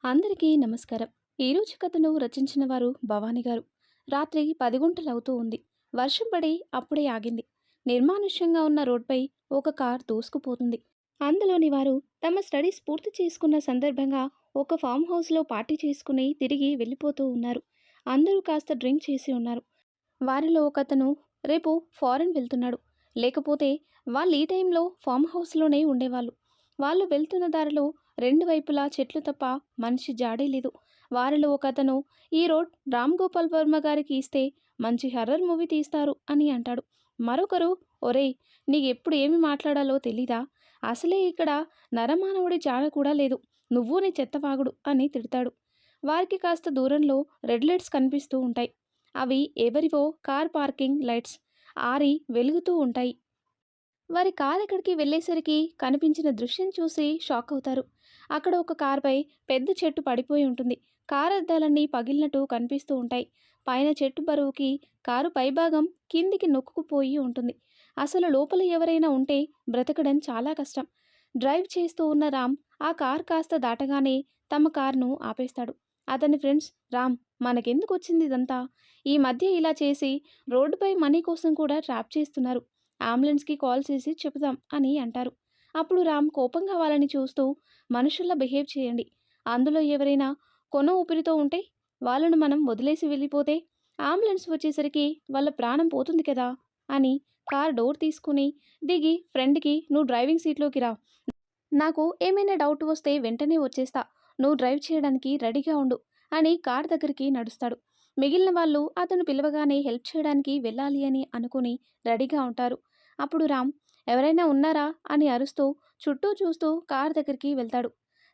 అందరికీ నమస్కారం. ఈరోజు కథను రచించిన వారు భవానీ గారు. రాత్రి 10 గంటలవుతూ ఉంది. వర్షం పడి అప్పుడే ఆగింది. నిర్మానుష్యంగా ఉన్న రోడ్పై ఒక కార్ దూసుకుపోతుంది. అందులోని వారు తమ స్టడీస్ పూర్తి చేసుకున్న సందర్భంగా ఒక ఫామ్ హౌస్లో పార్టీ చేసుకుని తిరిగి వెళ్ళిపోతూ ఉన్నారు. అందరూ కాస్త డ్రింక్ చేసి ఉన్నారు. వారిలో ఒకతను రేపు ఫారెన్ వెళ్తున్నాడు. లేకపోతే వాళ్ళు ఈ టైంలో ఫామ్ హౌస్లోనే ఉండేవాళ్ళు. వాళ్ళు వెళ్తున్న దారిలో రెండు వైపులా చెట్లు తప్ప మనిషి జాడే లేదు. వారిలో ఒకతను ఈ రోడ్ రామ్ గోపాల్ వర్మ గారికి ఇస్తే మంచి హర్రర్ మూవీ తీస్తారు అని అంటాడు. మరొకరు, ఒరేయ్, నీకెప్పుడు ఏమి మాట్లాడాలో తెలీదా? అసలే ఇక్కడ నరమానవుడి జాడ కూడా లేదు. నువ్వు నీ చెత్తవాగుడు అని తిడతాడు. వారికి కాస్త దూరంలో రెడ్ లైట్స్ కనిపిస్తూ ఉంటాయి. అవి ఎవరివో కార్ పార్కింగ్ లైట్స్. ఆరి వెలుగుతూ ఉంటాయి. వారి కార్ ఎక్కడికి వెళ్ళేసరికి కనిపించిన దృశ్యం చూసి షాక్ అవుతారు. అక్కడ ఒక కారుపై పెద్ద చెట్టు పడిపోయి ఉంటుంది. కారు అద్దాలన్నీ పగిలినట్టు కనిపిస్తూ ఉంటాయి. పైన చెట్టు బరువుకి కారు పైభాగం కిందికి నొక్కుకుపోయి ఉంటుంది. అసలు లోపల ఎవరైనా ఉంటే బ్రతకడం చాలా కష్టం. డ్రైవ్ చేస్తూ ఉన్న రామ్ ఆ కార్ కాస్త దాటగానే తమ కారును ఆపేస్తాడు. అతని ఫ్రెండ్స్, రామ్, మనకెందుకు వచ్చింది ఇదంతా? ఈ మధ్య ఇలా చేసి రోడ్డుపై మనీ కోసం కూడా ట్రాప్ చేస్తున్నారు. అంబులెన్స్కి కాల్ చేసి చెబుదాం అని అంటారు. అప్పుడు రామ్ కోపంగా వాళ్ళని చూస్తూ, మనుషుల్లా బిహేవ్ చేయండి. అందులో ఎవరైనా కొన ఊపిరితో ఉంటే వాళ్ళను మనం వదిలేసి వెళ్ళిపోతే అంబులెన్స్ వచ్చేసరికి వాళ్ళ ప్రాణం పోతుంది కదా అని కార్ డోర్ తీసుకుని దిగి ఫ్రెండ్కి, నువ్వు డ్రైవింగ్ సీట్లోకి రా. నాకు ఏమైనా డౌట్ వస్తే వెంటనే వచ్చేస్తా. నువ్వు డ్రైవ్ చేయడానికి రెడీగా ఉండు అని కార్ దగ్గరికి నడుస్తాడు. మిగిలిన వాళ్ళు అతను పిలవగానే హెల్ప్ చేయడానికి వెళ్ళాలి అని అనుకుని రెడీగా ఉంటారు. అప్పుడు రామ్, ఎవరైనా ఉన్నారా అని అరుస్తూ చుట్టూ చూస్తూ కార్ దగ్గరికి వెళ్తాడు.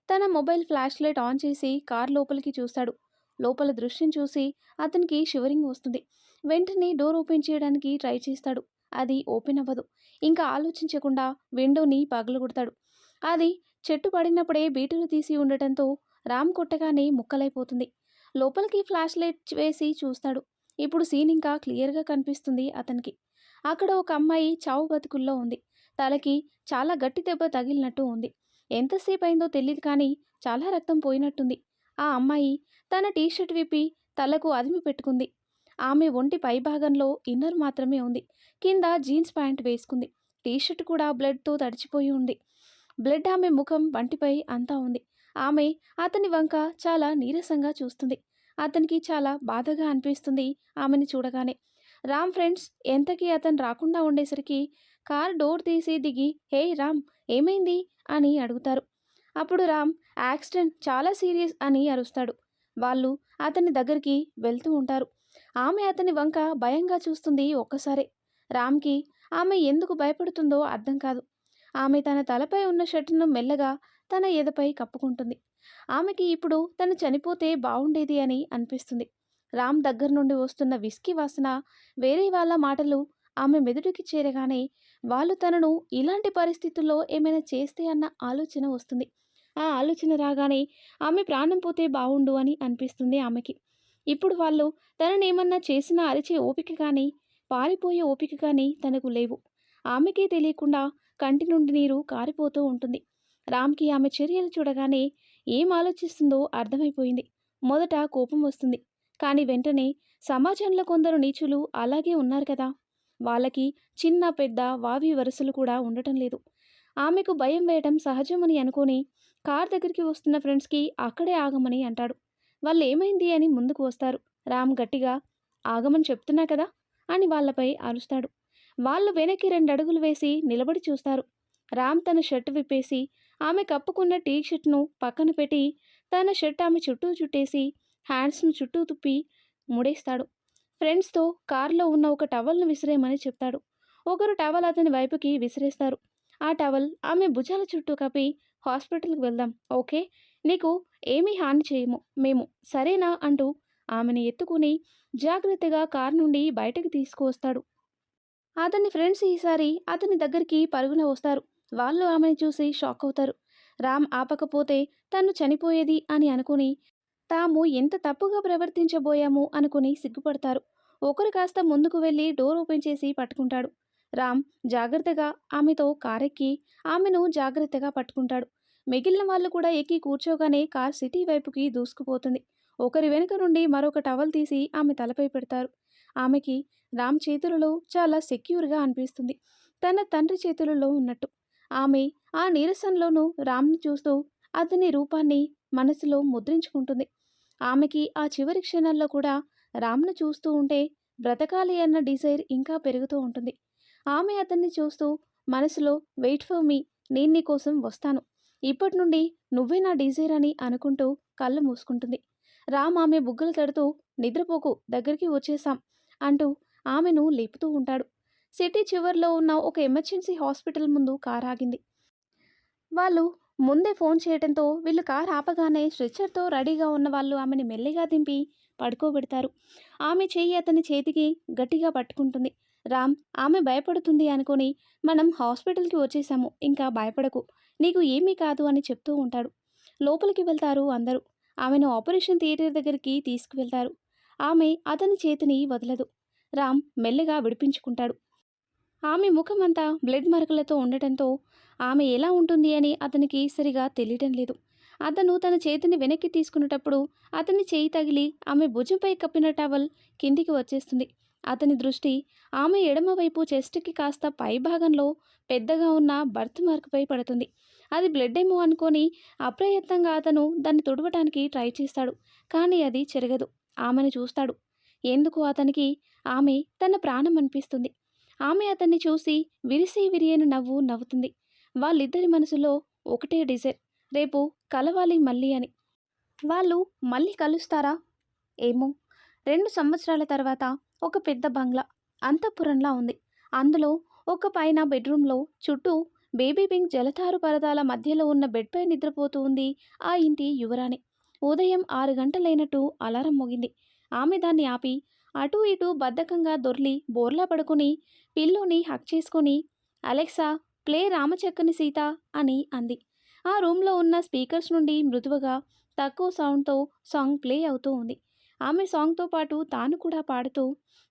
తన మొబైల్ ఫ్లాష్ లైట్ ఆన్ చేసి కార్ లోపలికి చూస్తాడు. లోపల దృశ్యం చూసి అతనికి షివరింగ్ వస్తుంది. వెంటనే డోర్ ఓపెన్ చేయడానికి ట్రై చేస్తాడు. అది ఓపెన్ అవ్వదు. ఇంకా ఆలోచించకుండా విండోని పగలగొడతాడు. అది చెట్టు పడినప్పుడే బీటులు తీసి ఉండటంతో రామ్ కొట్టగానే ముక్కలైపోతుంది. లోపలికి ఫ్లాష్ లైట్ వేసి చూస్తాడు. ఇప్పుడు సీన్ ఇంకా క్లియర్గా కనిపిస్తుంది అతనికి. అక్కడ ఒక అమ్మాయి చావు బతుకుల్లో ఉంది. తలకి చాలా గట్టి దెబ్బ తగిలినట్టు ఉంది. ఎంతసేపు అయిందో తెలియదు కానీ చాలా రక్తం పోయినట్టుంది. ఆ అమ్మాయి తన టీషర్ట్ విప్పి తలకు అదిమి పెట్టుకుంది. ఆమె ఒంటి పైభాగంలో ఇన్నర్ మాత్రమే ఉంది. కింద జీన్స్ ప్యాంట్ వేసుకుంది. టీషర్ట్ కూడా బ్లడ్తో తడిచిపోయి ఉంది. బ్లడ్ ఆమె ముఖం వంటిపై అంతా ఉంది. ఆమె అతని వంక చాలా నీరసంగా చూస్తుంది. అతనికి చాలా బాధగా అనిపిస్తుంది ఆమెను చూడగానే. రామ్ ఫ్రెండ్స్ ఎంతకీ అతను రాకుండా ఉండేసరికి కార్ డోర్ తీసి దిగి, హే రామ్, ఏమైంది అని అడుగుతారు. అప్పుడు రామ్, యాక్సిడెంట్, చాలా సీరియస్ అని అరుస్తాడు. వాళ్ళు అతని దగ్గరికి వెళ్తూ ఉంటారు. ఆమె అతని వంక భయంగా చూస్తుంది ఒక్కసారే. రామ్కి ఆమె ఎందుకు భయపడుతుందో అర్థం కాదు. ఆమె తన తలపై ఉన్న షర్టును మెల్లగా తన ఎదపై కప్పుకుంటుంది. ఆమెకి ఇప్పుడు తను చనిపోతే బాగుండేది అని అనిపిస్తుంది. రామ్ దగ్గర నుండి వస్తున్న విస్కీ వాసన, వేరే వాళ్ళ మాటలు ఆమె మెదడుకి చేరగానే వాళ్ళు తనను ఇలాంటి పరిస్థితుల్లో ఏమైనా చేస్తే అన్న ఆలోచన వస్తుంది. ఆ ఆలోచన రాగానే ఆమె ప్రాణం పోతే బాగుండు అని అనిపిస్తుంది ఆమెకి. ఇప్పుడు వాళ్ళు తననేమన్నా చేసినా అరిచే ఓపిక కానీ పారిపోయే ఓపిక కానీ తనకు లేవు. ఆమెకే తెలియకుండా కంటి నుండి నీరు కారిపోతూ ఉంటుంది. రామ్కి ఆమె చర్యలు చూడగానే ఏం ఆలోచిస్తుందో అర్థమైపోయింది. మొదట కోపం వస్తుంది. కానీ వెంటనే సమాజంలో కొందరు నీచులు అలాగే ఉన్నారు కదా, వాళ్ళకి చిన్న పెద్ద వావి వరుసలు కూడా ఉండటం లేదు. ఆమెకు భయం వేయటం సహజమని అనుకొని కార్ దగ్గరికి వస్తున్న ఫ్రెండ్స్కి అక్కడే ఆగమని అంటాడు. వాళ్ళు ఏమైంది అని ముందుకు వస్తారు. రామ్ గట్టిగా, ఆగమని చెప్తున్నా కదా అని వాళ్ళపై అరుస్తాడు. వాళ్ళు వెనక్కి 2 అడుగులు వేసి నిలబడి చూస్తారు. రామ్ తన షర్ట్ విప్పేసి ఆమె కప్పుకున్న టీ షర్ట్ను పక్కన పెట్టి తన షర్ట్ ఆమె చుట్టూ చుట్టేసి హ్యాండ్స్ను చుట్టూ తుప్పి ముడేస్తాడు. ఫ్రెండ్స్తో కారులో ఉన్న ఒక టవల్ను విసిరేయమని చెప్తాడు. ఒకరు టవల్ అతని వైపుకి విసిరేస్తారు. ఆ టవల్ ఆమె భుజాల చుట్టూ కప్పి హాస్పిటల్కి వెళ్దాం, ఓకే, నీకు ఏమీ హాని చేయము మేము, సరేనా అంటూ ఆమెను ఎత్తుకుని జాగ్రత్తగా కారు నుండి బయటకు తీసుకువస్తాడు. అతని ఫ్రెండ్స్ ఈసారి అతని దగ్గరికి పరుగున వస్తారు. వాళ్ళు ఆమెను చూసి షాక్ అవుతారు. రామ్ ఆపకపోతే తను చనిపోయేది అని అనుకుని తాము ఎంత తప్పుగా ప్రవర్తించబోయాము అనుకుని సిగ్గుపడతారు. ఒకరు కాస్త ముందుకు వెళ్ళి డోర్ ఓపెన్ చేసి పట్టుకుంటాడు. రామ్ జాగ్రత్తగా ఆమెతో కారెక్కి ఆమెను జాగ్రత్తగా పట్టుకుంటాడు. మిగిలిన వాళ్ళు కూడా ఎక్కి కూర్చోగానే కార్ సిటీ వైపుకి దూసుకుపోతుంది. ఒకరి వెనుక నుండి మరొక టవల్ తీసి ఆమె తలపై పెడతారు. ఆమెకి రామ్ చేతులలో చాలా సెక్యూర్గా అనిపిస్తుంది, తన తండ్రి చేతులలో ఉన్నట్టు. ఆమె ఆ నీరసంలోనూ రామ్ని చూస్తూ అతని రూపాన్ని మనసులో ముద్రించుకుంటుంది. ఆమెకి ఆ చివరి క్షణాల్లో కూడా రామ్ను చూస్తూ ఉంటే బ్రతకాలి అన్న డిజైర్ ఇంకా పెరుగుతూ ఉంటుంది. ఆమె అతన్ని చూస్తూ మనసులో వెయిట్ ఫర్ మీ, నేను నీ కోసం వస్తాను, ఇప్పటి నుండి నువ్వే నా డిజైర్ అని అనుకుంటూ కళ్ళు మూసుకుంటుంది. రామ్ ఆమె బుగ్గలు తడుతూ నిద్రపోకు, దగ్గరికి వచ్చేసాం అంటూ ఆమెను లేపుతూ ఉంటాడు. సిటీ చివర్లో ఉన్న ఒక ఎమర్జెన్సీ హాస్పిటల్ ముందు కార్ ఆగింది. వాళ్ళు ముందే ఫోన్ చేయడంతో వీళ్ళు కార్ ఆపగానే స్ట్రెచ్చర్తో రెడీగా ఉన్న వాళ్ళు ఆమెని మెల్లిగా దింపి పడుకోబెడతారు. ఆమె చెయ్యి అతని చేతికి గట్టిగా పట్టుకుంటుంది. రామ్ ఆమె భయపడుతుంది అనుకొని, మనం హాస్పిటల్కి వచ్చేసాము, ఇంకా భయపడకు, నీకు ఏమీ కాదు అని చెప్తూ ఉంటాడు. లోపలికి వెళ్తారు అందరూ. ఆమెను ఆపరేషన్ థియేటర్ దగ్గరికి తీసుకువెళ్తారు. ఆమె అతని చేతిని వదలదు. రామ్ మెల్లగా విడిపించుకుంటాడు. ఆమె ముఖమంతా బ్లడ్ మరకలతో ఉండటంతో ఆమె ఎలా ఉంటుంది అని అతనికి సరిగా తెలియడం లేదు. అతను తన చేతిని వెనక్కి తీసుకునేటప్పుడు అతని చేయి తగిలి ఆమె భుజంపై కప్పిన టవల్ కిందికి వచ్చేస్తుంది. అతని దృష్టి ఆమె ఎడమవైపు చెస్ట్కి కాస్త పై భాగంలో పెద్దగా ఉన్న బర్త్ మార్క్పై పడుతుంది. అది బ్లడ్ ఏమో అనుకొని అప్రయత్నంగా అతను దాన్ని తుడవటానికి ట్రై చేస్తాడు. కానీ అది చెరగదు. ఆమెను చూస్తాడు. ఎందుకు అతనికి ఆమె తన ప్రాణం అనిపిస్తుంది. ఆమె అతన్ని చూసి విరిసి విరియని నవ్వు నవ్వుతుంది. వాళ్ళిద్దరి మనసులో ఒకటే డిజైర్, రేపు కలవాలి మళ్ళీ అని. వాళ్ళు మళ్ళీ కలుస్తారా ఏమో. 2 సంవత్సరాల తర్వాత ఒక పెద్ద బంగ్లా అంతఃపురంలా ఉంది. అందులో ఒక పైన బెడ్రూమ్లో చుట్టూ బేబీ పింక్ జలతారు పరదాల మధ్యలో ఉన్న బెడ్పై నిద్రపోతూ ఉంది ఆ ఇంటి యువరాణి. ఉదయం 6 గంటలైనట్టు అలారం మోగింది. ఆమె దాన్ని ఆపి అటూ ఇటూ బద్ధకంగా దొర్లి బోర్లా పడుకుని పిల్లోని హక్ చేసుకొని, అలెక్సా ప్లే రామచక్కని సీత అని అంది. ఆ రూమ్లో ఉన్న స్పీకర్స్ నుండి మృదువుగా తక్కువ సౌండ్తో సాంగ్ ప్లే అవుతూ ఉంది. ఆమె సాంగ్తో పాటు తాను కూడా పాడుతూ,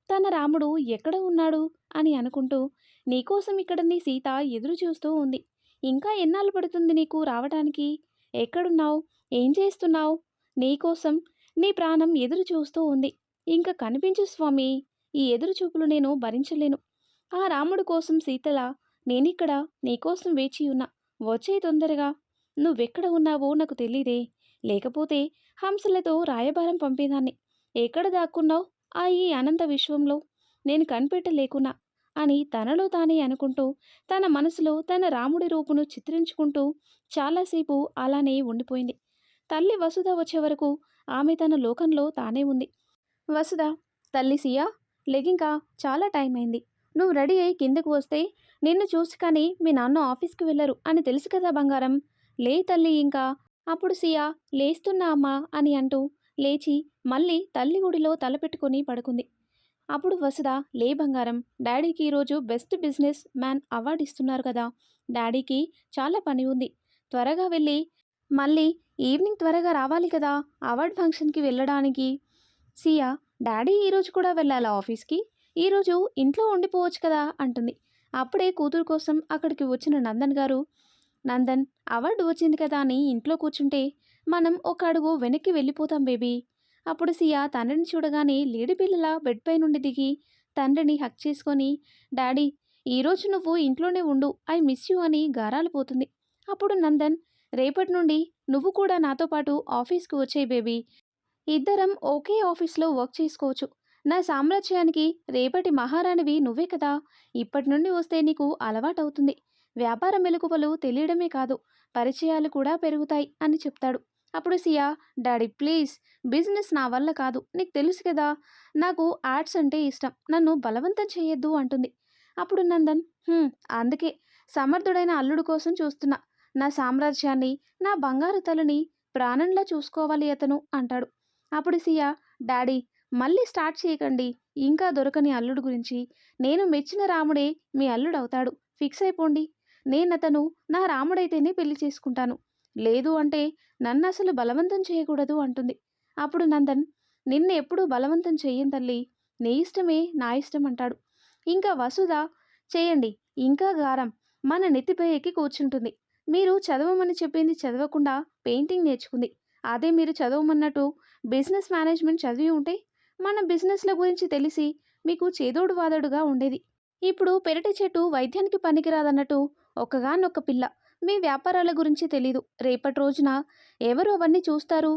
తన రాముడు ఎక్కడ ఉన్నాడు అని అనుకుంటూ, నీకోసం ఇక్కడ నీ సీత ఎదురు చూస్తూ ఉంది, ఇంకా ఎన్నాళ్ళు పడుతుంది నీకు రావడానికి, ఎక్కడున్నావు, ఏం చేస్తున్నావు, నీకోసం నీ ప్రాణం ఎదురు చూస్తూ ఉంది, ఇంకా కనిపించు స్వామి, ఈ ఎదురు చూపులు నేను భరించలేను. ఆ రాముడు కోసం సీతలా నేనిక్కడ నీకోసం వేచి ఉన్నా, వచ్చే తొందరగా, నువ్వెక్కడ ఉన్నావో నాకు తెలీదే, లేకపోతే హంసలతో రాయబారం పంపేదాన్ని, ఎక్కడ దాక్కున్నావు ఆ ఈ అనంత విశ్వంలో, నేను కనిపెట్టలేకున్నా అని తనలో తానే అనుకుంటూ తన మనసులో తన రాముడి రూపును చిత్రించుకుంటూ చాలాసేపు అలానే ఉండిపోయింది. తల్లి వసుధ వచ్చే వరకు ఆమె తన లోకంలో తానే ఉంది. వసుధ, తల్లి సియా, లెగింకా చాలా టైం అయింది, నువ్వు రెడీ అయి కిందకు వస్తే నిన్ను చూసి కానీ మీ నాన్న ఆఫీస్కి వెళ్ళరు అని తెలుసు కదా బంగారం, లే తల్లి ఇంకా. అప్పుడు సియా లేస్తున్నా అమ్మా అని అంటూ లేచి మళ్ళీ తల్లి గుడిలో తలపెట్టుకుని పడుకుంది. అప్పుడు వసుధ, లే బంగారం, డాడీకి ఈరోజు బెస్ట్ బిజినెస్ మ్యాన్ అవార్డు ఇస్తున్నారు కదా, డాడీకి చాలా పని ఉంది, త్వరగా వెళ్ళి మళ్ళీ ఈవినింగ్ త్వరగా రావాలి కదా అవార్డ్ ఫంక్షన్కి వెళ్ళడానికి. సియా, డాడీ ఈరోజు కూడా వెళ్ళాలా ఆఫీస్కి, ఈరోజు ఇంట్లో ఉండిపోవచ్చు కదా అంటుంది. అప్పుడే కూతురు కోసం అక్కడికి వచ్చిన నందన్ గారు, నందన్, అవార్డు వచ్చింది కదా అని ఇంట్లో కూర్చుంటే మనం ఒక అడుగు వెనక్కి వెళ్ళిపోతాం బేబీ. అప్పుడు సియా తండ్రిని చూడగానే లేడి పిల్లల బెడ్పై నుండి దిగి తండ్రిని హక్ చేసుకొని, డాడీ ఈరోజు నువ్వు ఇంట్లోనే ఉండు, ఐ మిస్ యూ అని గారాలు పోతుంది. అప్పుడు నందన్, రేపటి నుండి నువ్వు కూడా నాతో పాటు ఆఫీస్కి వచ్చేయి బేబీ, ఇద్దరం ఒకే ఆఫీస్లో వర్క్ చేసుకోవచ్చు, నా సామ్రాజ్యానికి రేపటి మహారాణివి నువ్వే కదా, ఇప్పటి నుండి వస్తే నీకు అలవాటవుతుంది, వ్యాపార మెలకువలు తెలియడమే కాదు పరిచయాలు కూడా పెరుగుతాయి అని చెప్తాడు. అప్పుడు సియా, డాడీ ప్లీజ్, బిజినెస్ నా వల్ల కాదు, నీకు తెలుసు కదా, నాకు ఆర్ట్స్ అంటే ఇష్టం, నన్ను బలవంతం చేయొద్దు అంటుంది. అప్పుడు నందన్, అందుకే సమర్థుడైన అల్లుడు కోసం చూస్తున్నా, నా సామ్రాజ్యాన్ని, నా బంగారు తలని ప్రాణంలా చూసుకోవాలి అతను అంటాడు. అప్పుడు సియా, డాడీ మళ్ళీ స్టార్ట్ చేయకండి, ఇంకా దొరకని అల్లుడు గురించి, నేను మెచ్చిన రాముడే మీ అల్లుడు అవుతాడు, ఫిక్స్ అయిపోండి, నేనతను నా రాముడైతేనే పెళ్లి చేసుకుంటాను, లేదు అంటే నన్ను అసలు బలవంతం చేయకూడదు అంటుంది. అప్పుడు నందన్, నిన్ను ఎప్పుడూ బలవంతం చెయ్యం తల్లి, నీ ఇష్టమే నా ఇష్టం అంటాడు. ఇంకా వసుధ, చేయండి ఇంకా గారం మన నెత్తిపై ఎక్కి కూర్చుంటుంది, మీరు చదవమని చెప్పింది చదవకుండా పెయింటింగ్ నేర్చుకుంది. అదే మీరు చదవమన్నట్టు బిజినెస్ మేనేజ్మెంట్ చదివి ఉంటే మన బిజినెస్ల గురించి తెలిసి మీకు చేదోడు వాదోడుగా ఉండేది. ఇప్పుడు పెరటి చెట్టు వైద్యానికి పనికిరాదన్నట్టు ఒక్కగానొక్క పిల్ల. మీ వ్యాపారాల గురించి తెలీదు. రేపటి రోజున ఎవరు అవన్నీ చూస్తారు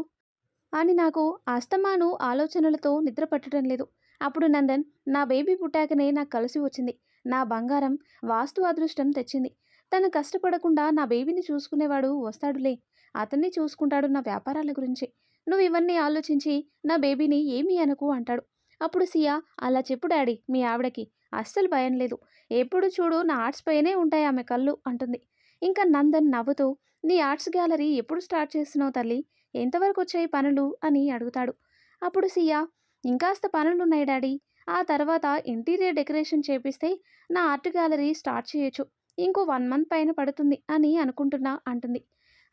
అని నాకు అస్తమాను ఆలోచనలతో నిద్ర పట్టడం లేదు. అప్పుడు నందన్, నా బేబీ పుట్టాకనే నాకు కలిసి వచ్చింది. నా బంగారం వాస్తు అదృష్టం తెచ్చింది. తను కష్టపడకుండా నా బేబీని చూసుకునేవాడు వస్తాడులే. అతన్ని చూసుకుంటాడు నా వ్యాపారాల గురించి. నువ్వు ఇవన్నీ ఆలోచించి నా బేబీని ఏమీ అనకు అంటాడు. అప్పుడు సియా, అలా చెప్పు డాడీ మీ ఆవిడకి. అస్సలు భయం లేదు. ఎప్పుడు చూడు నా ఆర్ట్స్ పైనే ఉంటాయి ఆమె కళ్ళు అంటుంది. ఇంకా నందన్ నవ్వుతూ, నీ ఆర్ట్స్ గ్యాలరీ ఎప్పుడు స్టార్ట్ చేస్తున్నావు తల్లి? ఎంతవరకు వచ్చాయి పనులు అని అడుగుతాడు. అప్పుడు సియా, ఇంకాస్త పనులున్నాయి డాడీ. ఆ తర్వాత ఇంటీరియర్ డెకరేషన్ చేపిస్తే నా ఆర్ట్ గ్యాలరీ స్టార్ట్ చేయొచ్చు. ఇంకో 1 మంత్ పైన పడుతుంది అని అనుకుంటున్నా అంటుంది.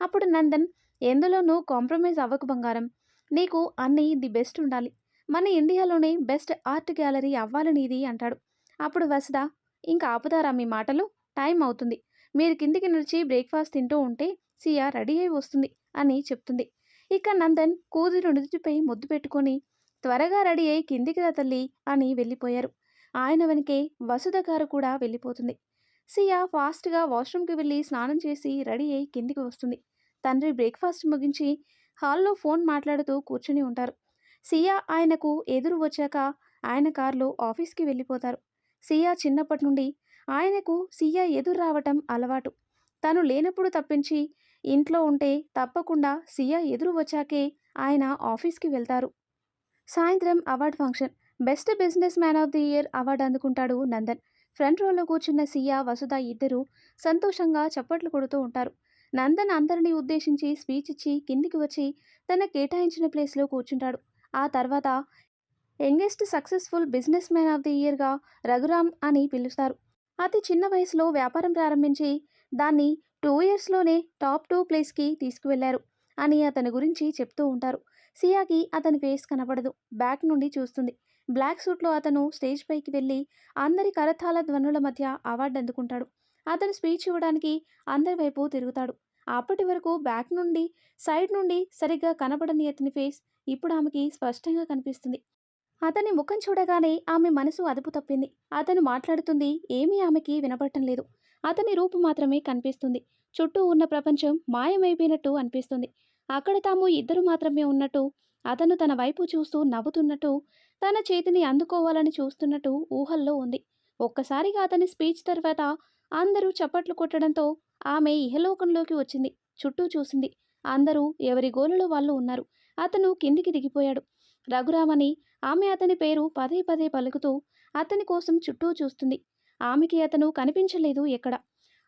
అప్పుడు నందన్, ఎందులోనూ కాంప్రమైజ్ అవ్వకు బంగారం. నీకు అన్నీ ది బెస్ట్ ఉండాలి. మన ఇండియాలోనే బెస్ట్ ఆర్ట్ గ్యాలరీ అవ్వాలి నీది అంటాడు. అప్పుడు వసుధ, ఇంకా ఆపుతారా మీ మాటలు? టైం అవుతుంది. మీరు కిందికి నడిచి బ్రేక్ఫాస్ట్ తింటూ ఉంటే సియా రెడీ అయి వస్తుంది అని చెప్తుంది. ఇక నందన్ కూతురు నుదుటిపై ముద్దు పెట్టుకొని, త్వరగా రెడీ అయి కిందికి రా తల్లి అని వెళ్ళిపోయారు. ఆయన వెనకే వసుధ గారు కూడా వెళ్ళిపోతుంది. సియా ఫాస్ట్గా వాష్రూమ్కి వెళ్ళి స్నానం చేసి రెడీ అయి కిందికి వస్తుంది. తండ్రి బ్రేక్ఫాస్ట్ ముగించి హాల్లో ఫోన్ మాట్లాడుతూ కూర్చుని ఉంటారు. సియా ఆయనకు ఎదురు వచ్చాక ఆయన కారులో ఆఫీస్కి వెళ్ళిపోతారు. సియా చిన్నప్పటి నుండి ఆయనకు సియా ఎదురు రావటం అలవాటు. తను లేనప్పుడు తప్పించి ఇంట్లో ఉంటే తప్పకుండా సియా ఎదురు వచ్చాకే ఆయన ఆఫీస్కి వెళ్తారు. సాయంత్రం award function. Best businessman of the year award అందుకుంటాడు నందన్. ఫ్రంట్ రోలో కూర్చున్న సియా వసుధ ఇద్దరూ సంతోషంగా చప్పట్లు కొడుతూ ఉంటారు. నందన్ అందరినీ ఉద్దేశించి స్పీచ్ ఇచ్చి కిందికి వచ్చి తన కేటాయించిన ప్లేస్లో కూర్చుంటాడు. ఆ తర్వాత youngest successful businessman of the ఇయర్గా రఘురామ్ అని పిలుస్తారు. అతి చిన్న వయసులో వ్యాపారం ప్రారంభించి దాన్ని 2 ఇయర్స్లోనే టాప్ 2 ప్లేస్కి తీసుకువెళ్లారు అని అతని గురించి చెప్తూ ఉంటారు. సియాకి అతని ఫేస్ కనపడదు. బ్యాక్ నుండి చూస్తుంది. బ్లాక్ సూట్లో అతను స్టేజ్ పైకి వెళ్ళి అందరి కరతాళ ధ్వనుల మధ్య అవార్డు అందుకుంటాడు. అతను స్పీచ్ ఇవ్వడానికి అందరి వైపు తిరుగుతాడు. అప్పటి వరకు బ్యాక్ నుండి సైడ్ నుండి సరిగ్గా కనబడని అతని ఫేస్ ఇప్పుడు ఆమెకి స్పష్టంగా కనిపిస్తుంది. అతని ముఖం చూడగానే ఆమె మనసు అదుపు తప్పింది. అతను మాట్లాడుతుంది ఏమీ ఆమెకి వినపడటం లేదు. అతని రూపు మాత్రమే కనిపిస్తుంది. చుట్టూ ఉన్న ప్రపంచం మాయమైపోయినట్టు అనిపిస్తుంది. అక్కడ తాము ఇద్దరు మాత్రమే ఉన్నట్టు, అతను తన వైపు చూస్తూ నవ్వుతున్నట్టు, తన చేతిని అందుకోవాలని చూస్తున్నట్టు ఊహల్లో ఉంది. ఒక్కసారిగా అతని స్పీచ్ తర్వాత అందరూ చప్పట్లు కొట్టడంతో ఆమె ఇహలోకంలోకి వచ్చింది. చుట్టూ చూసింది. అందరూ ఎవరి గోలలో వాళ్ళు ఉన్నారు. అతను కిందికి దిగిపోయాడు. రఘురామని ఆమె అతని పేరు పదే పదే పలుకుతూ అతని కోసం చుట్టూ చూస్తుంది. ఆమెకి అతను కనిపించలేదు ఎక్కడ.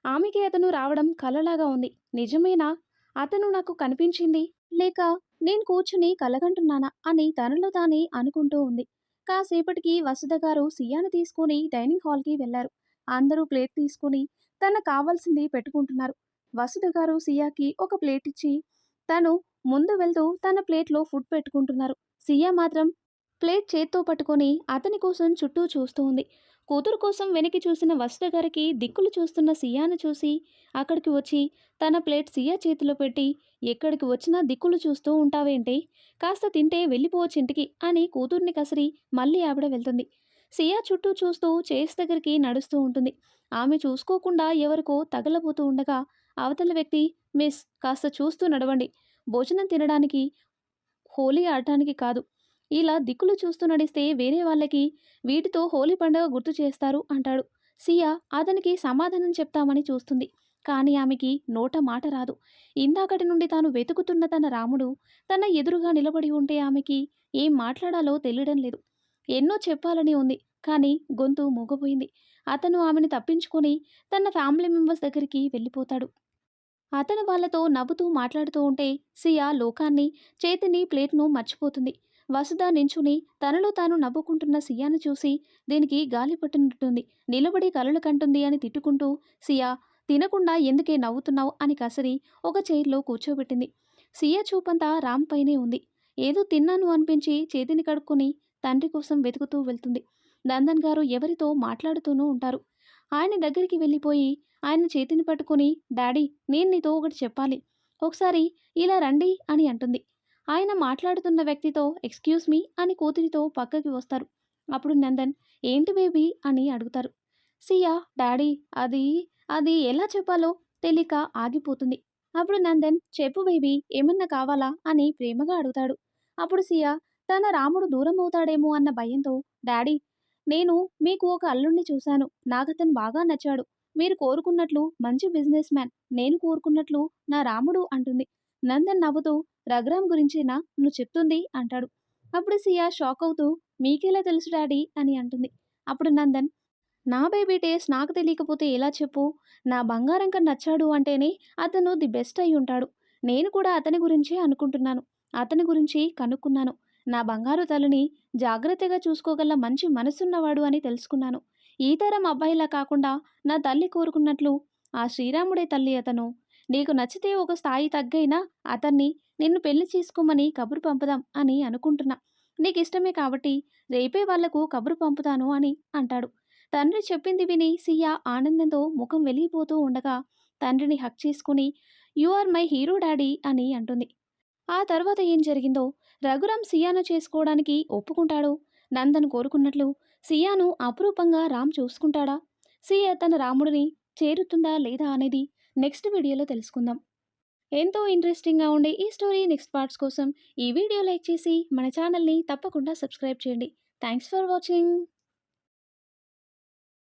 ఆమెకి అతను రావడం కలలాగా ఉంది. నిజమేనా అతను నాకు కనిపించింది, లేక నేను కూర్చుని కలగంటున్నానా అని తనలో తానే అనుకుంటూ ఉంది. కాసేపటికి వసుధ గారు సియాను తీసుకుని డైనింగ్ హాల్కి వెళ్లారు. అందరూ ప్లేట్ తీసుకుని తనకు కావాల్సింది పెట్టుకుంటున్నారు. వసుధ గారు సియాకి ఒక ప్లేట్ ఇచ్చి తను ముందు వెళ్తూ తన ప్లేట్లో ఫుడ్ పెట్టుకుంటున్నారు. సియా మాత్రం ప్లేట్ చేత్తో పట్టుకొని అతని కోసం చుట్టూ చూస్తూ ఉంది. కూతురు కోసం వెనక్కి చూసిన వసుధ గారికి దిక్కులు చూస్తున్న సియాను చూసి అక్కడికి వచ్చి తన ప్లేట్ సియా చేతిలో పెట్టి, ఎక్కడికి వచ్చినా దిక్కులు చూస్తూ ఉంటావేంటి? కాస్త తింటే వెళ్ళిపోవచ్చు ఇంటికి అని కూతుర్ని కసిరి మళ్ళీ ఆవిడ వెళ్తుంది. సియా చుట్టూ చూస్తూ చైర్స్ దగ్గరికి నడుస్తూ ఉంటుంది. ఆమె చూసుకోకుండా ఎవరికో తగలబోతూ ఉండగా అవతల వ్యక్తి, మిస్ కాస్త చూస్తూ నడవండి. భోజనం తినడానికి, హోలీ ఆడటానికి కాదు. ఇలా దిక్కులు చూస్తూ నడిస్తే వేరే వాళ్ళకి వీటితో హోలీ పండుగ గుర్తు చేస్తారు అంటాడు. సియా అతనికి సమాధానం చెప్తామని చూస్తుంది. కానీ ఆమెకి నోట మాట రాదు. ఇందాకటి నుండి తాను వెతుకుతున్న తన రాముడు తన ఎదురుగా నిలబడి ఉంటే ఆమెకి ఏం మాట్లాడాలో తెలియడం లేదు. ఎన్నో చెప్పాలని ఉంది, కానీ గొంతు మూగపోయింది. అతను ఆమెను తప్పించుకొని తన ఫ్యామిలీ మెంబర్స్ దగ్గరికి వెళ్ళిపోతాడు. అతను వాళ్ళతో నవ్వుతూ మాట్లాడుతూ ఉంటే సియా లోకాన్ని, చేతిని ప్లేట్ను మర్చిపోతుంది. వసుధ నించుని తనలో తాను నవ్వుకుంటున్న సియాను చూసి దీనికి గాలి పట్టినట్టుంది, నిలబడి కలలు కంటుంది అని తిట్టుకుంటూ, సియా తినకుండా ఎందుకే నవ్వుతున్నావు అని కసరి ఒక చైర్లో కూర్చోబెట్టింది. సియా చూపంతా రామ్ పైనే ఉంది. ఏదో తిన్నాను అనిపించి చేతిని కడుక్కొని తండ్రి కోసం వెతుకుతూ వెళ్తుంది. నందన్ గారు ఎవరితో మాట్లాడుతూనూ ఉంటారు. ఆయన దగ్గరికి వెళ్ళిపోయి ఆయన చేతిని పట్టుకొని, డాడీ నేను నీతో ఒకటి చెప్పాలి. ఒకసారి ఇలా రండి అని అంటుంది. ఆయన మాట్లాడుతున్న వ్యక్తితో ఎక్స్‌క్యూజ్ మీ అని కూతురితో పక్కకి వస్తారు. అప్పుడు నందన్ ఏంటి బేబీ అని అడుగుతారు. సియా డాడీ అది అది ఎలా చెప్పాలో తెలియక ఆగిపోతుంది. అప్పుడు నందన్ చెప్పు బేబీ ఏమన్నా కావాలా అని ప్రేమగా అడుగుతాడు. అప్పుడు సియా తన రాముడు దూరం అవుతాడేమో అన్న భయంతో డాడీ నేను మీకు ఒక అల్లుడిని చూశాను. నాకతను బాగా నచ్చాడు. మీరు కోరుకున్నట్లు మంచి బిజినెస్ మ్యాన్. నేను కోరుకున్నట్లు నా రాముడు అంటుంది. నందన్ నవ్వుతూ రఘురామ్ గురించేనా నువ్వు చెప్తుంది అంటాడు. అప్పుడు సియా షాక్ అవుతూ మీకెలా తెలుసు డాడీ అని అంటుంది. అప్పుడు నందన్ నా బేబీ టేస్ట్ నాకు తెలియకపోతే ఎలా చెప్పు? నా బంగారం కన్నా నచ్చాడు అంటేనే అతను ది బెస్ట్ అయి ఉంటాడు. నేను కూడా అతని గురించే అనుకుంటున్నాను. అతని గురించి కనుక్కున్నాను. నా బంగారు తల్లిని జాగ్రత్తగా చూసుకోగల మంచి మనసున్నవాడు అని తెలుసుకున్నాను. ఈ తరం అబ్బాయిలా కాకుండా నా తల్లి కోరుకున్నట్లు ఆ శ్రీరాముడే తల్లి అతను. నీకు నచ్చితే ఒక స్థాయి తగ్గైనా అతన్ని నిన్ను పెళ్లి చేసుకోమని కబురు పంపుదాం అని అనుకుంటున్నా. నీకిష్టమే కాబట్టి రేపే వాళ్లకు కబురు పంపుతాను అని అంటాడు. తండ్రి చెప్పింది విని సియా ఆనందంతో ముఖం వెలిగిపోతూ ఉండగా తండ్రిని హక్ చేసుకుని you are my hero daddy అని అంటుంది. ఆ తర్వాత ఏం జరిగిందో రఘురామ్ సియాను చేసుకోవడానికి ఒప్పుకుంటాడు. నందన్ కోరుకున్నట్లు సియాను అపురూపంగా రామ్ చూసుకుంటాడా? సియా తన రాముడిని చేరుతుందా లేదా అనేది నెక్స్ట్ వీడియోలో తెలుసుకుందాం. ఎంతో ఇంట్రెస్టింగ్గా ఉండే ఈ స్టోరీ నెక్స్ట్ పార్ట్స్ కోసం ఈ వీడియో లైక్ చేసి మన ఛానల్ని తప్పకుండా సబ్స్క్రైబ్ చేయండి. Thanks for watching.